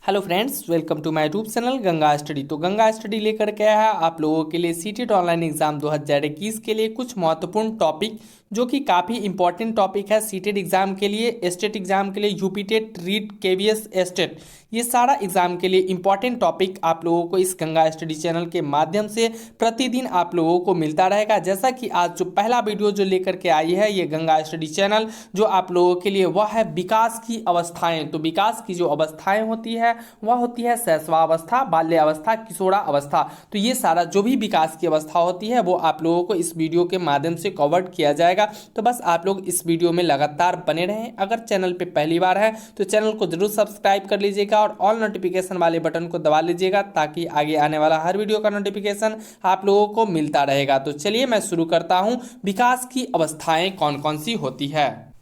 Hello friends, welcome to my YouTube channel Ganga study. तो Ganga study लेकर के आया है आप लोगों के लिए सीटेट ऑनलाइन एग्जाम 2021 के लिए कुछ महत्वपूर्ण टॉपिक, जो कि काफ़ी इंपॉर्टेंट टॉपिक है सीटेट एग्जाम के लिए, स्टेट एग्जाम के लिए, UP TET, REET, KVS, state, ये सारा एग्जाम के लिए इंपॉर्टेंट टॉपिक आप लोगों को इस गंगा स्टडी चैनल के माध्यम से प्रतिदिन आप लोगों को मिलता रहेगा। जैसा कि आज जो पहला वीडियो जो लेकर के आई है ये गंगा स्टडी चैनल, जो आप लोगों के लिए वह है विकास की अवस्थाएं। तो विकास की जो अवस्थाएं होती है वह होती है शैशवावस्था, बाल्यावस्था, किशोरावस्था। तो ये सारा जो भी विकास की अवस्था होती है वो आप लोगों को इस वीडियो के माध्यम से कवर किया जाएगा। तो बस आप लोग इस वीडियो में लगातार बने रहें। अगर चैनल पे पहली बार है तो चैनल को जरूर सब्सक्राइब कर लीजिएगा और ऑल नोटिफिकेशन वाले बटन को दबा लीजिएगा, ताकि आगे आने वाला हर वीडियो का नोटिफिकेशन आप लोगों को मिलता रहेगा। तो चलिए मैं शुरू करता हूं, विकास की अवस्थाएं कौन कौन सी होती है।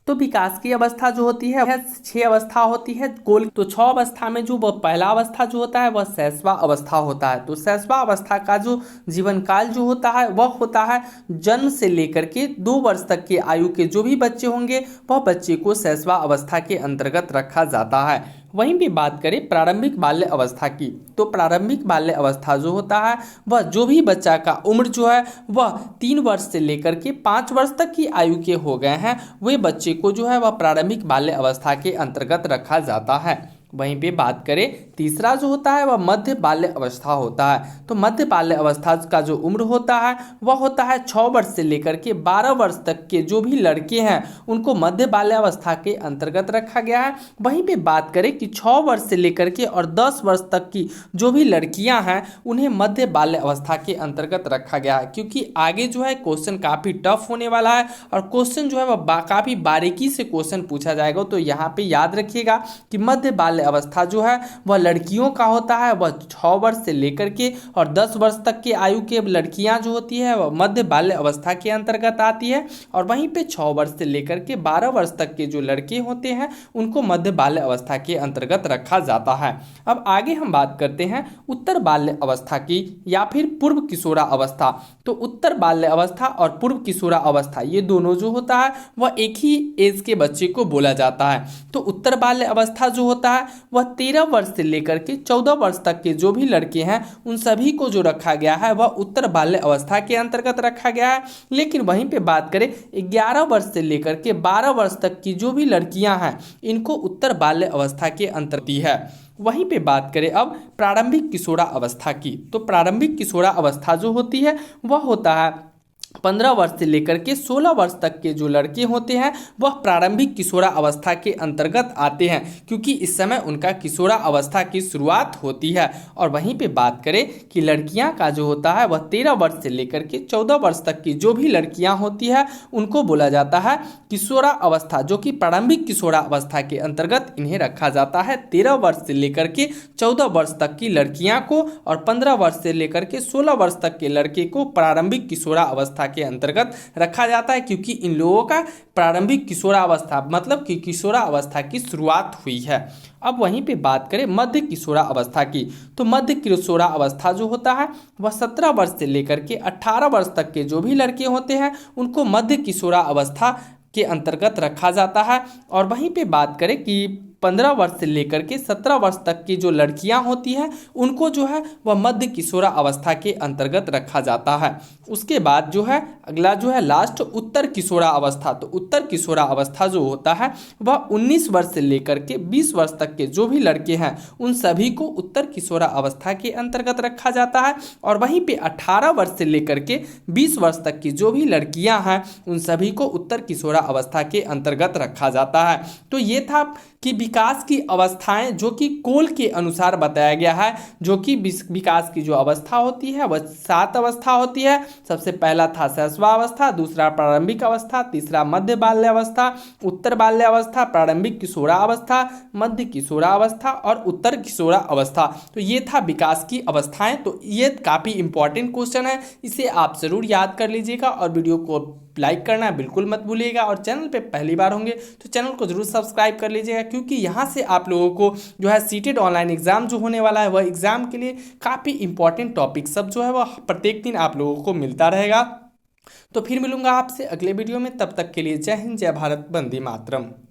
तो विकास की अवस्था जो होती है वह 6 अवस्था होती है गोल। तो 6 अवस्था में जो पहला अवस्था जो होता है वह शैशवा अवस्था होता है। तो शैशवा अवस्था का जो जीवन काल जो होता है वह होता है जन्म से लेकर के 2 वर्ष तक की आयु के जो भी बच्चे होंगे वह बच्चे को शैशवा अवस्था के अंतर्गत रखा जाता है। वहीं भी बात करें प्रारंभिक बाल्य अवस्था की, तो प्रारंभिक बाल्य अवस्था जो होता है वह जो भी बच्चा का उम्र जो है वह 3 वर्ष से लेकर के 5 वर्ष तक की आयु के हो गए हैं, वे बच्चे को जो है वह प्रारंभिक बाल्य अवस्था के अंतर्गत रखा जाता है। वहीं पे बात करें तीसरा जो होता है वह मध्य बाल्य अवस्था होता है। तो मध्य बाल्य अवस्था का जो उम्र होता है वह होता है 6 वर्ष से लेकर के 12 वर्ष तक के जो भी लड़के हैं उनको मध्य बाल्य अवस्था के अंतर्गत रखा गया है। वहीं पे बात करें कि 6 वर्ष से लेकर के और 10 वर्ष तक की जो भी लड़कियां हैं उन्हें मध्य बाल्य अवस्था के अंतर्गत रखा गया है, क्योंकि आगे जो है क्वेश्चन काफ़ी टफ होने वाला है और क्वेश्चन जो है वह काफ़ी बारीकी से क्वेश्चन पूछा जाएगा। तो यहाँ पे याद रखिएगा कि मध्य बाल्य अवस्था जो है वह लड़कियों का होता है, वह 6 वर्ष से लेकर के और 10 वर्ष तक की आयु के लड़कियां जो होती है वह मध्य बाल्य अवस्था के अंतर्गत आती है। और वहीं पे 6 वर्ष से लेकर के 12 वर्ष तक के जो लड़के होते हैं उनको मध्य बाल्य अवस्था के अंतर्गत रखा जाता है। अब आगे हम बात करते हैं उत्तर बाल्य अवस्था की या फिर पूर्व किशोरा अवस्था। तो उत्तर बाल्य अवस्था और पूर्व किशोरा अवस्था ये दोनों जो होता है वह एक ही एज के बच्चे को बोला जाता है। तो उत्तर बाल्य अवस्था जो होता है वह 13 वर्ष से लेकर के 14 वर्ष तक के जो भी लड़के हैं उन सभी को जो रखा गया है वह उत्तर बाल्य अवस्था के अंतर्गत रखा गया है। लेकिन वहीं पे बात करें 11 वर्ष से लेकर के 12 वर्ष तक की जो भी लड़कियां हैं इनको उत्तर बाल्य अवस्था के अंतर्गत है। वहीं पे बात करें अब प्रारंभिक किशोरा अवस्था की, तो प्रारंभिक किशोरा अवस्था जो होती है वह होता है 15 वर्ष से लेकर के 16 वर्ष तक के जो लड़के होते हैं वह प्रारंभिक किशोरा अवस्था के अंतर्गत आते हैं, क्योंकि इस समय उनका किशोरा अवस्था की शुरुआत होती है। और वहीं पे बात करें कि लड़कियां का जो होता है वह 13 वर्ष से लेकर के 14 वर्ष तक की जो भी लड़कियां होती है उनको बोला जाता है किशोरा अवस्था, जो कि प्रारंभिक किशोरा अवस्था के अंतर्गत इन्हें रखा जाता है। 13 वर्ष से लेकर के 14 वर्ष तक की लड़कियां को और 15 वर्ष से लेकर के 16 वर्ष तक के लड़के को प्रारंभिक किशोरा अवस्था के अंतर्गत रखा जाता है, क्योंकि इन लोगों का प्रारंभिक किशोरावस्था मतलब कि किशोरा अवस्था की शुरुआत हुई है। अब वहीं पे बात करें मध्य किशोरा अवस्था की, तो मध्य किशोरा अवस्था जो होता है वह 17 वर्ष से लेकर के 18 वर्ष तक के जो भी लड़के होते हैं उनको मध्य किशोरा अवस्था के अंतर्गत रखा जाता है। और वहीं पे बात करें कि 15 वर्ष से लेकर के 17 वर्ष तक की जो लड़कियां होती हैं उनको जो है वह मध्य किशोरा अवस्था के अंतर्गत रखा जाता है। उसके बाद जो है अगला जो है लास्ट उत्तर किशोरा अवस्था। तो उत्तर किशोरा अवस्था जो होता है वह 19 वर्ष से लेकर के 20 वर्ष तक के जो भी लड़के हैं उन सभी को उत्तर किशोरा अवस्था के अंतर्गत रखा जाता है। और वहीं पे 18 वर्ष से लेकर के 20 वर्ष तक की जो भी लड़कियां हैं उन सभी को उत्तर किशोरा अवस्था के अंतर्गत रखा जाता है। तो ये था कि विकास की अवस्थाएं जो कि कोल के अनुसार बताया गया है, जो कि विकास की जो अवस्था होती है वह 7 अवस्था होती है। सबसे पहला था शैशवावस्था, दूसरा प्रारंभिक अवस्था, तीसरा मध्य बाल्य अवस्था, उत्तर बाल्य अवस्था, प्रारंभिक किशोरा अवस्था, मध्य किशोरा अवस्था और उत्तर किशोरा अवस्था। तो ये था विकास की अवस्थाएं। तो ये काफ़ी इंपॉर्टेंट क्वेश्चन है, इसे आप जरूर याद कर लीजिएगा और वीडियो को लाइक करना बिल्कुल मत भूलिएगा। और चैनल पे पहली बार होंगे तो चैनल को जरूर सब्सक्राइब कर लीजिएगा, क्योंकि यहाँ से आप लोगों को जो है सीटेट ऑनलाइन एग्जाम जो होने वाला है वह एग्जाम के लिए काफ़ी इंपॉर्टेंट टॉपिक सब जो है वह प्रत्येक दिन आप लोगों को मिलता रहेगा। तो फिर मिलूंगा आपसे अगले वीडियो में, तब तक के लिए जय हिंद, जय भारत, वंदे मातरम।